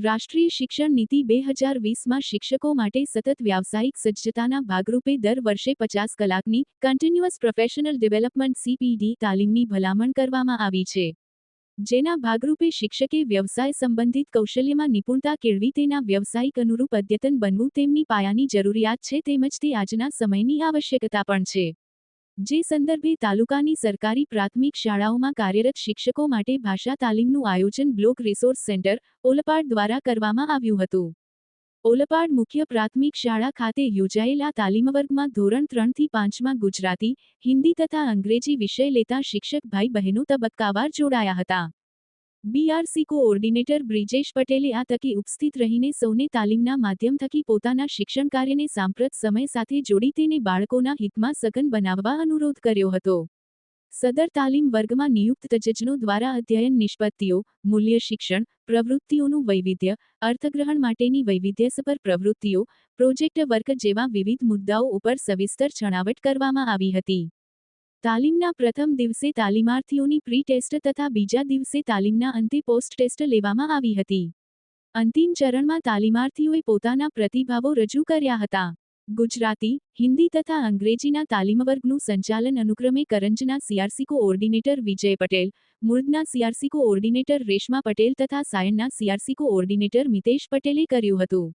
રાષ્ટ્રીય શિક્ષણ નીતિ 2020માં શિક્ષકો માટે સતત વ્યાવસાયિક સજ્જતાના ભાગરૂપે દર વર્ષે 50 કલાકની કન્ટિન્યુઅસ પ્રોફેશનલ ડેવલપમેન્ટ CPD તાલીમની ભલામણ કરવામાં આવી છે. જેના ભાગરૂપે શિક્ષકે વ્યવસાય સંબંધિત કૌશલ્યમાં નિપુણતા કેળવી તેના વ્યવસાયિક અનુરૂપ અદ્યતન બનવું તેમની પાયાની જરૂરિયાત છે તેમજ તે આજના સમયની આવશ્યકતા પણ છે. જે સંદર્ભે તાલુકાની સરકારી પ્રાથમિક શાળાઓમાં કાર્યરત શિક્ષકો માટે ભાષા તાલીમનું આયોજન બ્લોક રિસોર્સ સેન્ટર, ઓલપાડ દ્વારા કરવામાં આવ્યું હતું. ઓલપાડ મુખ્ય પ્રાથમિક શાળા ખાતે યોજાયેલ આ તાલીમવર્ગમાં ધોરણ 3 થી 5માં ગુજરાતી, હિન્દી તથા અંગ્રેજી વિષય લેતા શિક્ષક ભાઈ બહેનો તબક્કાવાર જોડાયા હતા. BRC કોઓર્ડિનેટર બ્રિજેશ પટેલે આ તકે ઉપસ્થિત રહીને સૌને તાલીમના માધ્યમ થકી પોતાના શિક્ષણ કાર્યને સાંપ્રત સમય સાથે જોડી તેને બાળકોના હિતમાં સઘન બનાવવા અનુરોધ કર્યો હતો. સદર તાલીમ વર્ગમાં નિયુક્ત તજજ્ઞો દ્વારા અધ્યયન નિષ્પત્તિઓ, મૂલ્ય શિક્ષણ, પ્રવૃત્તિઓનું વૈવિધ્ય, અર્થગ્રહણ માટેની વૈવિધ્યસભર પ્રવૃત્તિઓ, પ્રોજેક્ટ વર્ક જેવા વિવિધ મુદ્દાઓ ઉપર સવિસ્તર છણાવટ કરવામાં આવી હતી. તાલીમના પ્રથમ દિવસે તાલીમાર્થીઓની પ્રી ટેસ્ટ તથા બીજા દિવસે તાલીમના અંતે પોસ્ટ ટેસ્ટ લેવામાં આવી હતી. અંતિમ ચરણમાં તાલીમાર્થીઓએ પોતાના પ્રતિભાવો રજૂ કર્યા હતા. ગુજરાતી, હિન્દી તથા અંગ્રેજીના તાલીમવર્ગનું સંચાલન અનુક્રમે કરંજના CRC coordinator Vijay Patel, મુળદના CRC coordinator Reshma Patel તથા સાયણના CRC કોઓર્ડિનેટર મિતેશ પટેલે કર્યું હતું.